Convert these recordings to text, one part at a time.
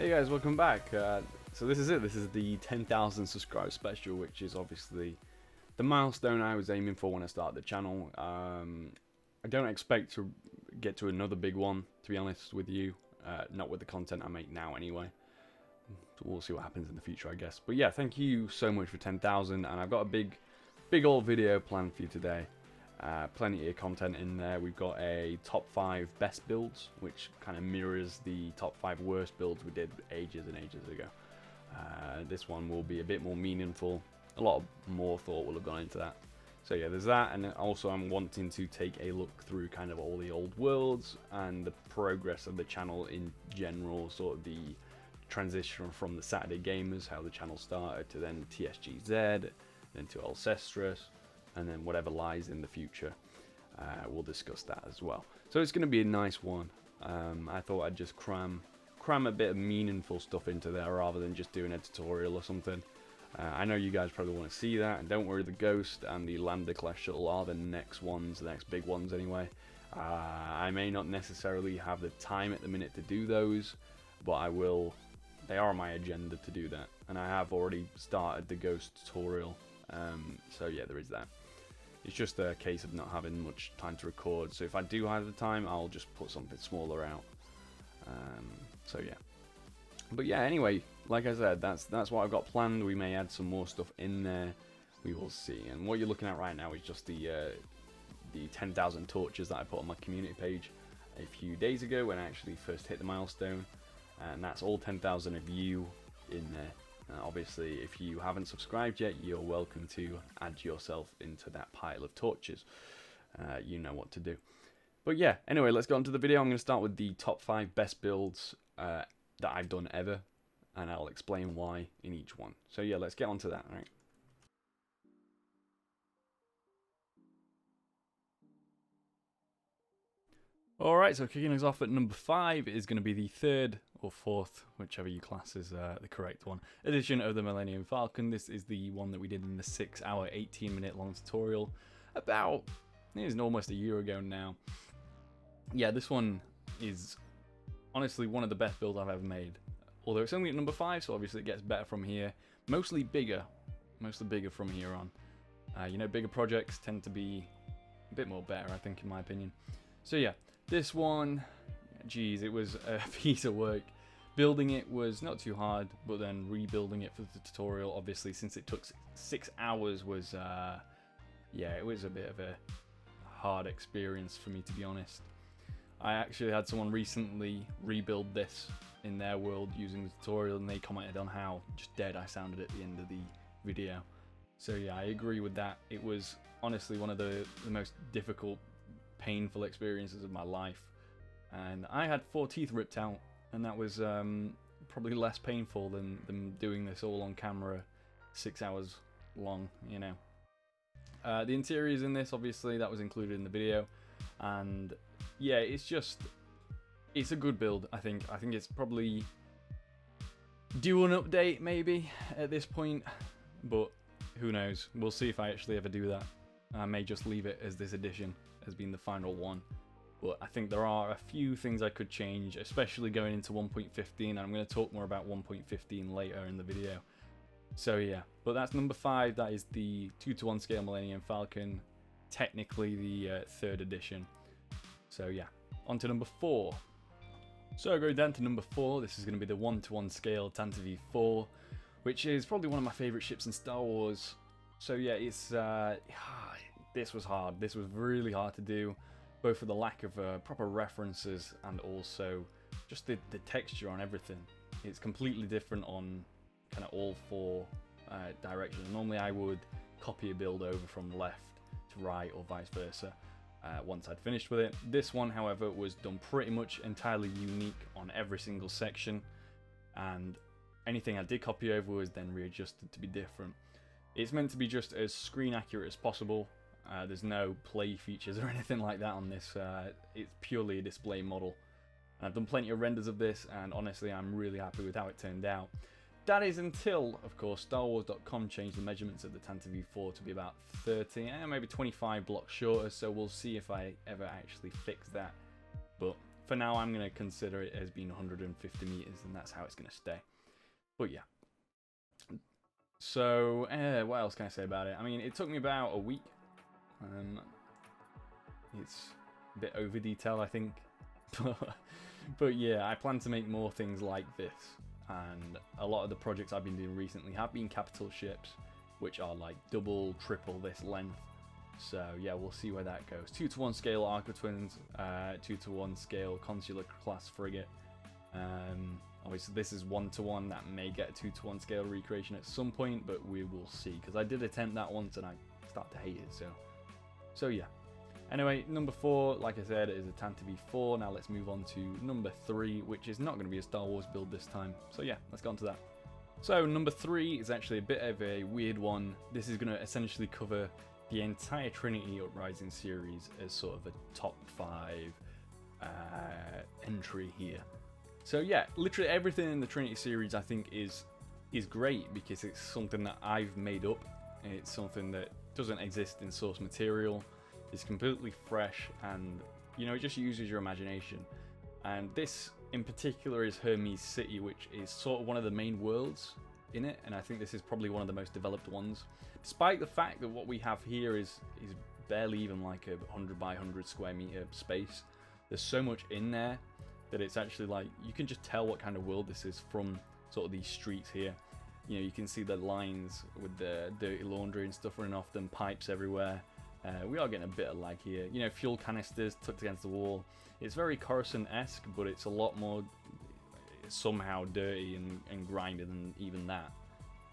Hey guys, welcome back. So this is it. This is the 10,000 subscriber special, which is obviously the milestone I was aiming for when I started the channel. I don't expect to get to another big one, to be honest with you. Not with the content I make now anyway. So we'll see what happens in the future, I guess. But yeah, thank you so much for 10,000, and I've got a big old video planned for you today. Plenty of content in there. We've got a top 5 best builds, which kind of mirrors the top 5 worst builds we did ages and ages ago. This one will be a bit more meaningful. A lot more thought will have gone into that. So yeah, there's that, and also I'm wanting to take a look through kind of all the old worlds and the progress of the channel in general, sort of the transition from the Saturday Gamers, how the channel started, to then TSGZ, then to Alcestris, and then whatever lies in the future. We'll discuss that as well. So it's going to be a nice one. I thought I'd just cram a bit of meaningful stuff into there rather than just doing a tutorial or something. I know you guys probably want to see that, and don't worry, the Ghost and the Lambda Clash Shuttle are the next ones, the next big ones anyway. I may not necessarily have the time at the minute to do those, but I will. They are on my agenda to do that, and I have already started the Ghost tutorial. So yeah, there is that. It's just a case of not having much time to record, so if I do have the time, I'll just put something smaller out. So yeah. But yeah, anyway, like I said, that's what I've got planned. We may add some more stuff in there. We will see. And what you're looking at right now is just the 10,000 torches that I put on my community page a few days ago when I actually first hit the milestone. And that's all 10,000 of you in there. Obviously, if you haven't subscribed yet, you're welcome to add yourself into that pile of torches. You know what to do. But yeah, anyway, let's go on to the video. I'm going to start with the top 5 best builds that I've done ever, and I'll explain why in each one. So yeah, let's get on to that, right? Alright, so kicking us off at number 5 is going to be the 3rd or 4th, whichever you class is the correct one, edition of the Millennium Falcon. This is the one that we did in the 6-hour, 18-minute long tutorial about, it's almost a year ago now. Yeah, this one is honestly one of the best builds I've ever made. Although it's only at number 5, so obviously it gets better from here. Mostly bigger from here on. You know, bigger projects tend to be a bit more better, I think, in my opinion. So yeah, this one, geez, it was a piece of work. Building it was not too hard, but then rebuilding it for the tutorial, obviously, since it took 6 hours, was, yeah, it was a bit of a hard experience for me, to be honest. I actually had someone recently rebuild this in their world using the tutorial, and they commented on how just dead I sounded at the end of the video. So yeah, I agree with that. It was honestly one of the most difficult, painful experiences of my life. And I had 4 teeth ripped out, and that was probably less painful than doing this all on camera 6 hours long, you know. The interiors in this, obviously, that was included in the video. And yeah, it's a good build. I think it's probably due an update maybe at this point, but who knows. We'll see if I actually ever do that. I may just leave it as this edition has been the final one, but I think there are a few things I could change, especially going into 1.15, and I'm going to talk more about 1.15 later in the video. So yeah, but that's number 5. That is the 2:1 scale Millennium Falcon, technically the 3rd edition. So yeah, on to number 4. So going down to number 4, this is going to be the 1:1 scale Tantive V4, which is probably one of my favourite ships in Star Wars. So yeah, it's this was hard. This was really hard to do, both for the lack of proper references and also just the texture on everything. It's completely different on kind of all 4 directions. Normally I would copy a build over from left to right or vice versa once I'd finished with it. This one, however, was done pretty much entirely unique on every single section, and anything I did copy over was then readjusted to be different. It's meant to be just as screen accurate as possible. There's no play features or anything like that on this. It's purely a display model. And I've done plenty of renders of this, and honestly I'm really happy with how it turned out. That is until, of course, StarWars.com changed the measurements of the Tantive V4 to be about 30, maybe 25 blocks shorter, so we'll see if I ever actually fix that. But for now, I'm going to consider it as being 150 meters, and that's how it's going to stay. But yeah. So, what else can I say about it? I mean, it took me about a week. It's a bit over detailed, I think. But yeah, I plan to make more things like this. And a lot of the projects I've been doing recently have been capital ships, which are like double, triple this length. So yeah, we'll see where that goes. 2-to-1 scale Arca Twins, 2-to-1 scale Consular class frigate. Obviously this is 1-to-1, that may get a 2-to-1 scale recreation at some point, but we will see, because I did attempt that once and I started to hate it, so yeah. Anyway, number 4, like I said, is a Tantive 4. Now let's move on to number 3, which is not going to be a Star Wars build this time. So yeah, let's go on to that. So number 3 is actually a bit of a weird one. This is going to essentially cover the entire Trinity Uprising series as sort of a top 5 entry here. So yeah, literally everything in the Trinity series I think is great, because it's something that I've made up. It's something that doesn't exist in source material. It's completely fresh, and you know, it just uses your imagination. And this in particular is Hermes City, which is sort of one of the main worlds in it, and I think this is probably one of the most developed ones, despite the fact that what we have here is barely even like a 100 by 100 square meter space. There's so much in there that it's actually like, you can just tell what kind of world this is from sort of these streets here. You know, you can see the lines with the dirty laundry and stuff running off them, pipes everywhere. We are getting a bit of lag here. You know, fuel canisters tucked against the wall. It's very Coruscant-esque, but it's a lot more somehow dirty and grimy than even that.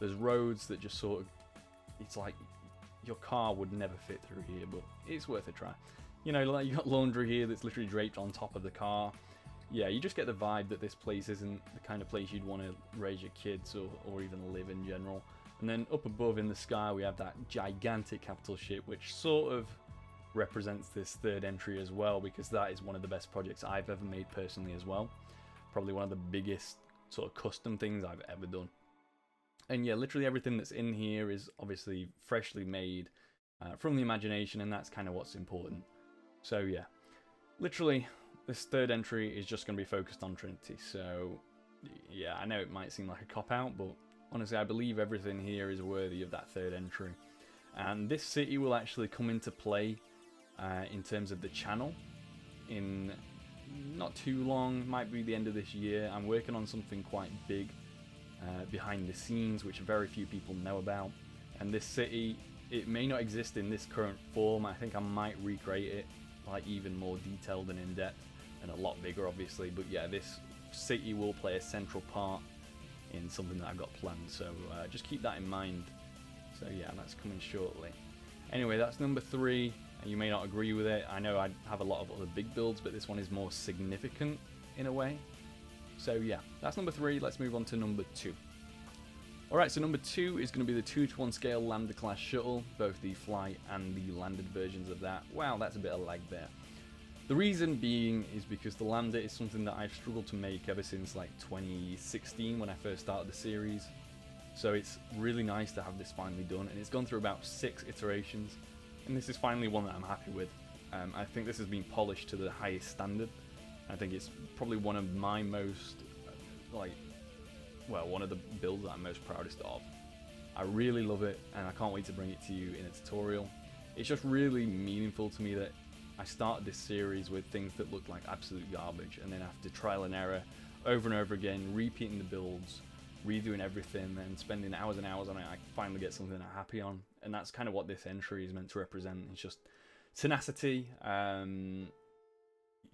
There's roads that just sort of, it's like your car would never fit through here, but it's worth a try. You know, like you got laundry here that's literally draped on top of the car. Yeah, you just get the vibe that this place isn't the kind of place you'd want to raise your kids or even live in general. And then up above in the sky we have that gigantic capital ship, which sort of represents this third entry as well, because that is one of the best projects I've ever made personally as well. Probably one of the biggest sort of custom things I've ever done. And yeah, literally everything that's in here is obviously freshly made from the imagination, and that's kind of what's important. So yeah, literally this third entry is just going to be focused on Trinity. So yeah, I know it might seem like a cop-out, but honestly, I believe everything here is worthy of that third entry. And this city will actually come into play in terms of the channel in not too long, might be the end of this year. I'm working on something quite big behind the scenes, which very few people know about. And this city, it may not exist in this current form. I think I might recreate it like even more detailed and in-depth and a lot bigger, obviously. But yeah, this city will play a central part in something that I've got planned, so just keep that in mind. So yeah, that's coming shortly. Anyway, that's number 3, and you may not agree with it. I know I have a lot of other big builds, but this one is more significant in a way. So yeah, that's number 3. Let's move on to number 2. Alright, so number 2 is going to be the 2-to-1 scale Lambda class shuttle, both the flight and the landed versions of that. Wow, that's a bit of lag there. The reason being is because the Lambda is something that I've struggled to make ever since like 2016 when I first started the series. So it's really nice to have this finally done, and it's gone through about 6 iterations, and this is finally one that I'm happy with. I think this has been polished to the highest standard. I think it's probably one of my most, one of the builds that I'm most proudest of. I really love it, and I can't wait to bring it to you in a tutorial. It's just really meaningful to me that I started this series with things that looked like absolute garbage, and then after trial and error over and over again, repeating the builds, redoing everything, and spending hours and hours on it, I finally get something I'm happy on. And that's kind of what this entry is meant to represent. It's just tenacity,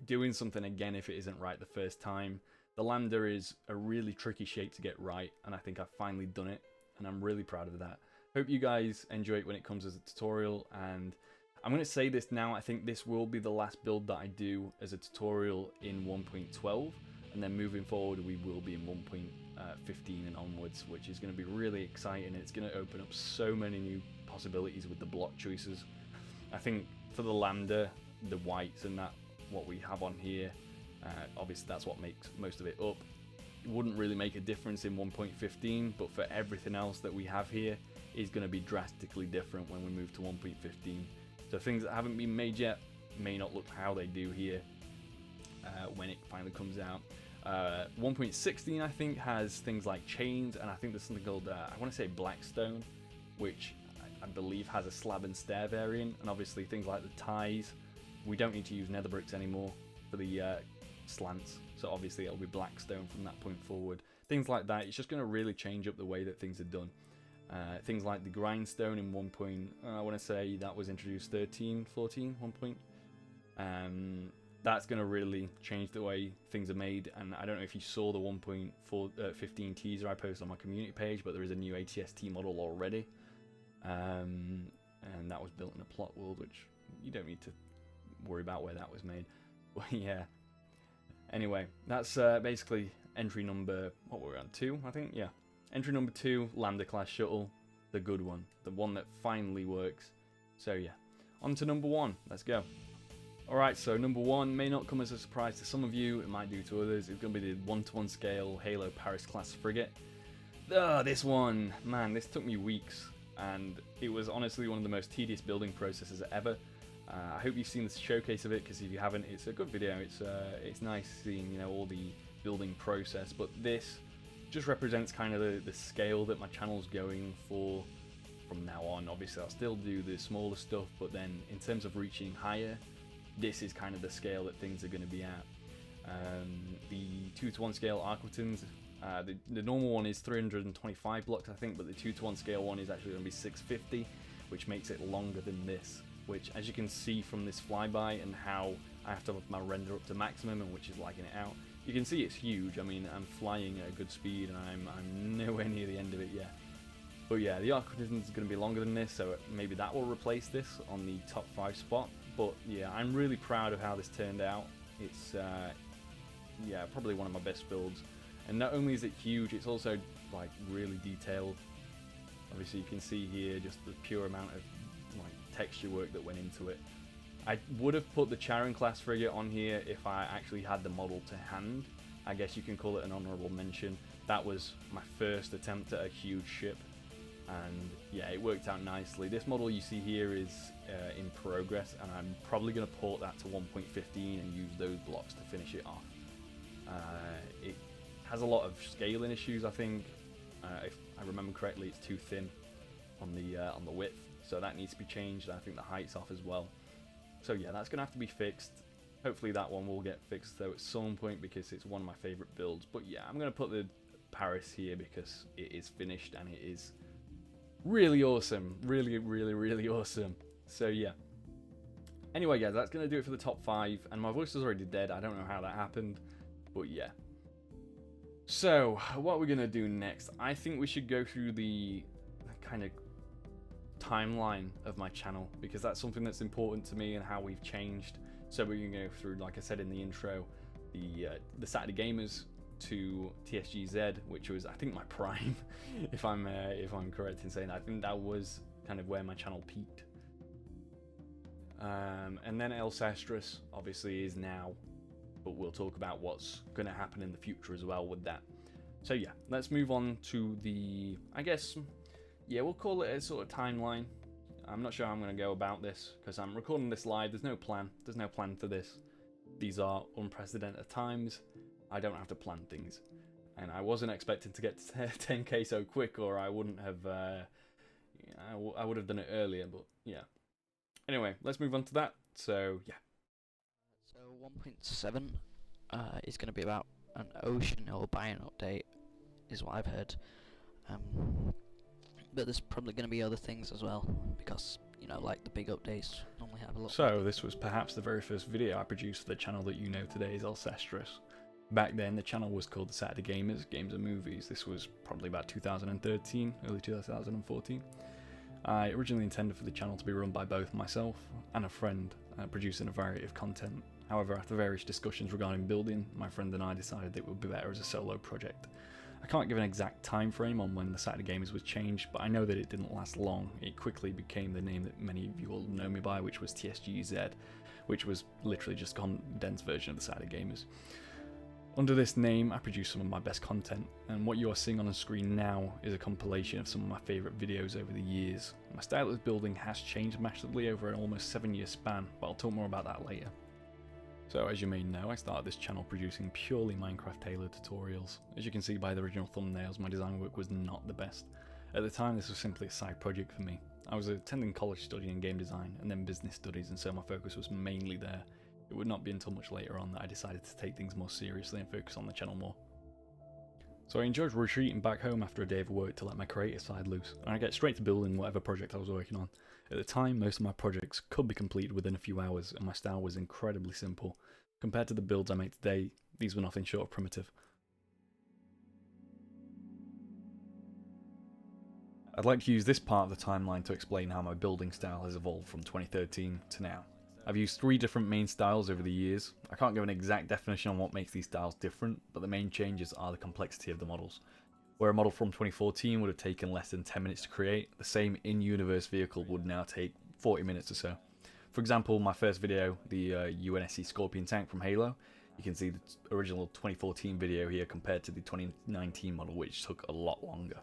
doing something again if it isn't right the first time. The Lambda is a really tricky shape to get right, and I think I've finally done it, and I'm really proud of that. Hope you guys enjoy it when it comes as a tutorial, and I'm going to say this now, I think this will be the last build that I do as a tutorial in 1.12, and then moving forward we will be in 1.15 and onwards, which is going to be really exciting. It's going to open up so many new possibilities with the block choices. I think for the Lambda, the whites and that, what we have on here, obviously that's what makes most of it up. It wouldn't really make a difference in 1.15, but for everything else that we have here is going to be drastically different when we move to 1.15. So things that haven't been made yet may not look how they do here. when it finally comes out. 1.16 I think has things like chains, and I think there's something called I want to say Blackstone, which I believe has a slab and stair variant, and obviously things like the ties. We don't need to use nether bricks anymore for the slants, so obviously it'll be Blackstone from that point forward. Things like that, it's just going to really change up the way that things are done. Things like the grindstone in 1. I want to say that was introduced 13, 14, 1 point. That's going to really change the way things are made, and I don't know if you saw the 1.15 teaser I posted on my community page, but there is a new ATST model already, and that was built in a plot world, which you don't need to worry about where that was made. But yeah, anyway, that's basically entry number, what were we on, 2 I think, yeah. Entry number 2, Lambda class shuttle, the good one, the one that finally works. So yeah, on to number 1, let's go. Alright, so number 1 may not come as a surprise to some of you, it might do to others. It's going to be the 1-to-1 scale Halo Paris class frigate. This one, man, this took me weeks, and it was honestly one of the most tedious building processes ever. I hope you've seen the showcase of it, because if you haven't, it's a good video. It's nice seeing, you know, all the building process, but this just represents kind of the scale that my channel's going for from now on. Obviously I'll still do the smaller stuff, but then in terms of reaching higher, this is kind of the scale that things are going to be at. The 2-to-1 scale Aquitans, the normal one is 325 blocks I think, but the 2-to-1 scale one is actually going to be 650, which makes it longer than this, which as you can see from this flyby and how I have to have my render up to maximum, and which is liking it out, you can see it's huge. I mean, I'm flying at a good speed, and I'm nowhere near the end of it yet. But yeah, the Aquitans is going to be longer than this, so maybe that will replace this on the top 5 spot. But yeah, I'm really proud of how this turned out. It's yeah, probably one of my best builds. And not only is it huge, it's also like really detailed. Obviously you can see here just the pure amount of like texture work that went into it. I would have put the Charon class frigate on here if I actually had the model to hand. I guess you can call it an honourable mention. That was my first attempt at a huge ship, and yeah, it worked out nicely. This model you see here is in progress, and I'm probably going to port that to 1.15 and use those blocks to finish it off. It has a lot of scaling issues, I think. If I remember correctly, it's too thin on the width, so that needs to be changed. I think the height's off as well. So yeah, that's going to have to be fixed. Hopefully that one will get fixed though at some point, because it's one of my favourite builds. But yeah, I'm going to put the Paris here because it is finished and it is really awesome. Really, really, really awesome. So yeah. Anyway guys, that's going to do it for the top 5. And my voice was already dead. I don't know how that happened. But yeah. So, what we're going to do next, I think we should go through the kind of timeline of my channel, because that's something that's important to me and how we've changed. So we're going to go through, like I said in the intro, the Saturday Gamers to TSGZ, which was, I think, my prime, if I'm correct in saying that. I think that was kind of where my channel peaked. And then Alcestris, obviously, is now, but we'll talk about what's going to happen in the future as well with that. So yeah, let's move on to the, I guess, yeah, we'll call it a sort of timeline. I'm not sure how I'm going to go about this, because I'm recording this live. There's no plan. There's no plan for this. These are unprecedented times. I don't have to plan things. And I wasn't expecting to get to 10k so quick, or I wouldn't have, I would have done it earlier, but yeah. Anyway, let's move on to that. So, yeah. So 1.7 is going to be about an ocean or biome update, is what I've heard. But there's probably going to be other things as well, because, you know, like the big updates normally have a lot. So this was perhaps the very first video I produced for the channel that you know today is Alcestris. Back then the channel was called the Saturday Gamers, Games and Movies. This was probably about 2013, early 2014. I originally intended for the channel to be run by both myself and a friend, producing a variety of content. However, after various discussions regarding building, my friend and I decided it would be better as a solo project. I can't give an exact time frame on when the Saturday Gamers was changed, but I know that it didn't last long. It quickly became the name that many of you will know me by, which was TSGZ, which was literally just a condensed version of the Saturday Gamers. Under this name, I produce some of my best content, and what you are seeing on the screen now is a compilation of some of my favourite videos over the years. My style of building has changed massively over an almost 7-year span, but I'll talk more about that later. So as you may know, I started this channel producing purely Minecraft Halo tutorials. As you can see by the original thumbnails, my design work was not the best. At the time this was simply a side project for me. I was attending college studying game design and then business studies, and so my focus was mainly there. It would not be until much later on that I decided to take things more seriously and focus on the channel more. So I enjoyed retreating back home after a day of work to let my creative side loose, and I get straight to building whatever project I was working on. At the time, most of my projects could be completed within a few hours, and my style was incredibly simple. Compared to the builds I make today, these were nothing short of primitive. I'd like to use this part of the timeline to explain how my building style has evolved from 2013 to now. I've used 3 different main styles over the years. I can't give an exact definition on what makes these styles different, but the main changes are the complexity of the models. Where a model from 2014 would have taken less than 10 minutes to create, the same in-universe vehicle would now take 40 minutes or so. For example, my first video, the UNSC Scorpion tank from Halo, you can see the original 2014 video here compared to the 2019 model, which took a lot longer.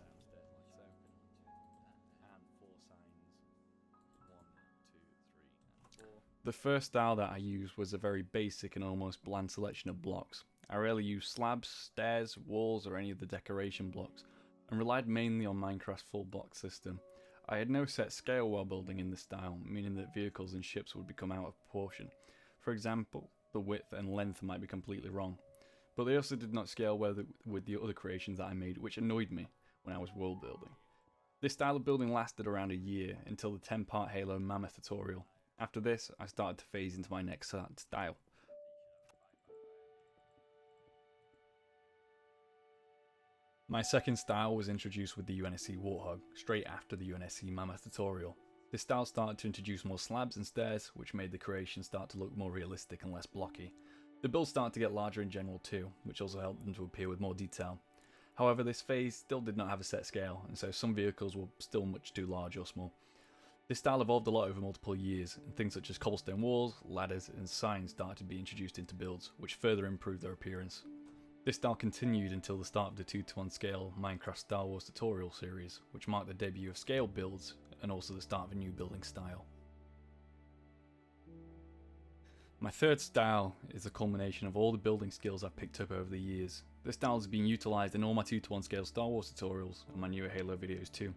The first style that I used was a very basic and almost bland selection of blocks. I rarely used slabs, stairs, walls or any of the decoration blocks, and relied mainly on Minecraft's full block system. I had no set scale while building in this style, meaning that vehicles and ships would become out of proportion. For example, the width and length might be completely wrong. But they also did not scale well with the other creations that I made, which annoyed me when I was world building. This style of building lasted around a year until the 10-part Halo Mammoth tutorial. After this, I started to phase into my next style. My second style was introduced with the UNSC Warthog, straight after the UNSC Mammoth tutorial. This style started to introduce more slabs and stairs, which made the creation start to look more realistic and less blocky. The builds started to get larger in general too, which also helped them to appear with more detail. However, this phase still did not have a set scale, and so some vehicles were still much too large or small. This style evolved a lot over multiple years, and things such as cobblestone walls, ladders, and signs started to be introduced into builds, which further improved their appearance. This style continued until the start of the 2:1 scale Minecraft Star Wars tutorial series, which marked the debut of scale builds, and also the start of a new building style. My third style is a culmination of all the building skills I've picked up over the years. This style has been utilised in all my 2:1 scale Star Wars tutorials, and my newer Halo videos too.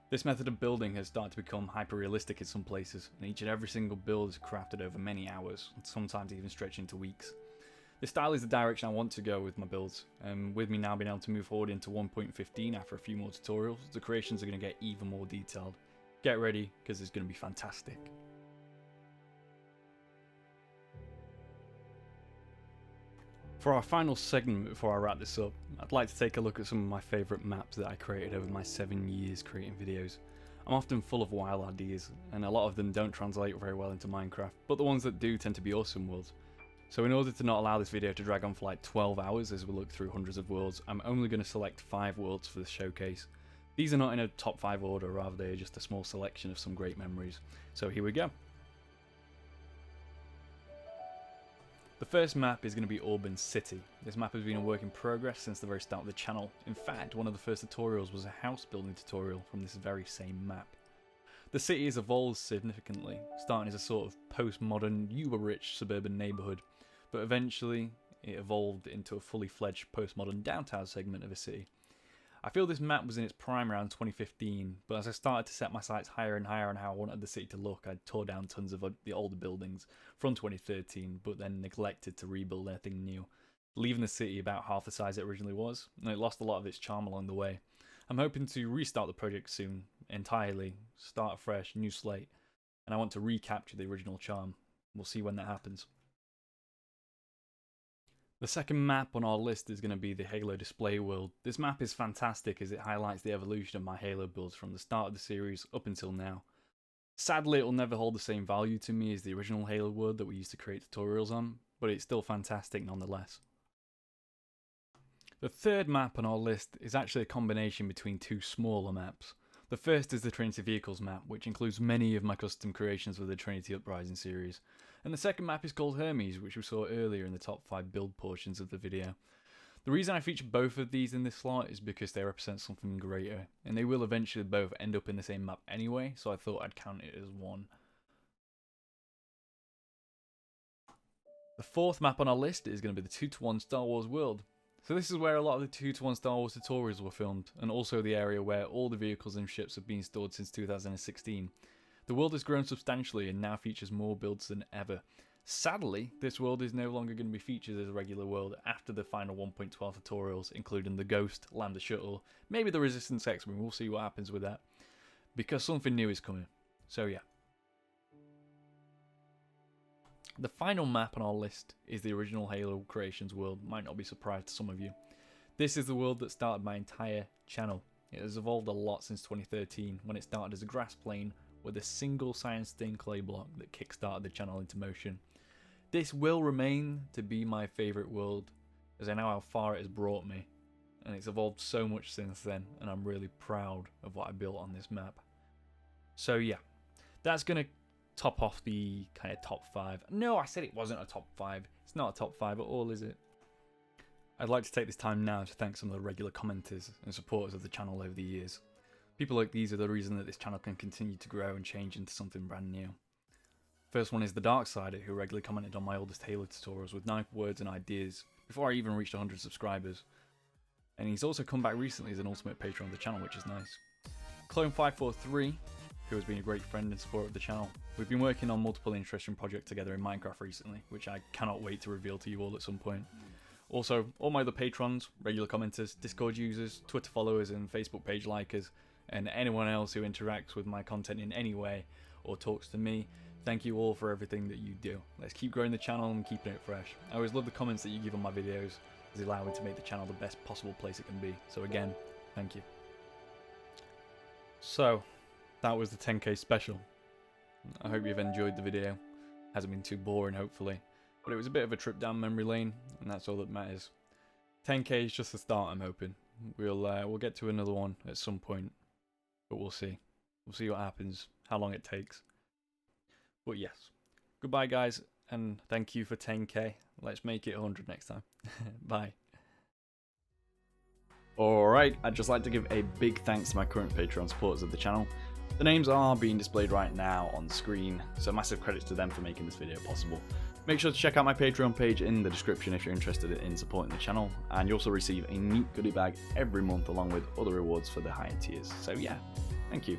This method of building has started to become hyper-realistic in some places, and each and every single build is crafted over many hours, and sometimes even stretching to weeks. This style is the direction I want to go with my builds, and with me now being able to move forward into 1.15 after a few more tutorials, the creations are going to get even more detailed. Get ready, because it's going to be fantastic. For our final segment before I wrap this up, I'd like to take a look at some of my favourite maps that I created over my 7 years creating videos. I'm often full of wild ideas, and a lot of them don't translate very well into Minecraft, but the ones that do tend to be awesome worlds. So in order to not allow this video to drag on for like 12 hours as we look through hundreds of worlds, I'm only going to select 5 worlds for this showcase. These are not in a top 5 order, rather they are just a small selection of some great memories. So here we go. The first map is going to be Auburn City. This map has been a work in progress since the very start of the channel. In fact, one of the first tutorials was a house building tutorial from this very same map. The city has evolved significantly, starting as a sort of postmodern, uber-rich suburban neighbourhood, but eventually it evolved into a fully fledged postmodern downtown segment of a city. I feel this map was in its prime around 2015, but as I started to set my sights higher and higher on how I wanted the city to look, I tore down tons of the older buildings from 2013, but then neglected to rebuild anything new, leaving the city about half the size it originally was, and it lost a lot of its charm along the way. I'm hoping to restart the project soon, entirely, start afresh, new slate, and I want to recapture the original charm. We'll see when that happens. The second map on our list is going to be the Halo display world. This map is fantastic as it highlights the evolution of my Halo builds from the start of the series up until now. Sadly, it will never hold the same value to me as the original Halo world that we used to create tutorials on, but it's still fantastic nonetheless. The third map on our list is actually a combination between 2 smaller maps. The first is the Trinity Vehicles map, which includes many of my custom creations for the Trinity Uprising series. And the second map is called Hermes, which we saw earlier in the top 5 build portions of the video. The reason I feature both of these in this slot is because they represent something greater, and they will eventually both end up in the same map anyway, so I thought I'd count it as one. The fourth map on our list is going to be the 2-to-1 Star Wars world. So this is where a lot of the 2-to-1 Star Wars tutorials were filmed, and also the area where all the vehicles and ships have been stored since 2016. The world has grown substantially and now features more builds than ever. Sadly, this world is no longer going to be featured as a regular world after the final 1.12 tutorials, including the Ghost, Lambda Shuttle, maybe the Resistance X-Wing. We'll see what happens with that, because something new is coming. So yeah. The final map on our list is the original Halo Creations world. Might not be surprised to some of you. This is the world that started my entire channel. It has evolved a lot since 2013, when it started as a grass plane with a single science stained clay block that kickstarted the channel into motion. This will remain to be my favourite world, as I know how far it has brought me, and it's evolved so much since then, and I'm really proud of what I built on this map. So yeah, that's going to top off the kind of top 5. No, I said it wasn't a top 5. It's not a top 5 at all, is it? I'd like to take this time now to thank some of the regular commenters and supporters of the channel over the years. People like these are the reason that this channel can continue to grow and change into something brand new. First one is the Darksider, who regularly commented on my oldest Halo tutorials with nice words and ideas before I even reached 100 subscribers. And he's also come back recently as an ultimate patron of the channel, which is nice. Clone543, who has been a great friend and supporter of the channel. We've been working on multiple interesting projects together in Minecraft recently, which I cannot wait to reveal to you all at some point. Also, all my other patrons, regular commenters, Discord users, Twitter followers and Facebook page likers, and anyone else who interacts with my content in any way or talks to me, thank you all for everything that you do. Let's keep growing the channel and keeping it fresh. I always love the comments that you give on my videos, as they allow me to make the channel the best possible place it can be. So again, thank you. So, that was the 10k special. I hope you've enjoyed the video. Hasn't been too boring, hopefully. But it was a bit of a trip down memory lane, and that's all that matters. 10k is just the start, I'm hoping. We'll get to another one at some point, but we'll see. We'll see what happens, how long it takes. But yes, goodbye guys, and thank you for 10k. Let's make it 100 next time. Bye. Alright, I'd just like to give a big thanks to my current Patreon supporters of the channel. The names are being displayed right now on the screen, so massive credits to them for making this video possible. Make sure to check out my Patreon page in the description if you're interested in supporting the channel, and you also receive a neat goodie bag every month along with other rewards for the higher tiers. So yeah, thank you.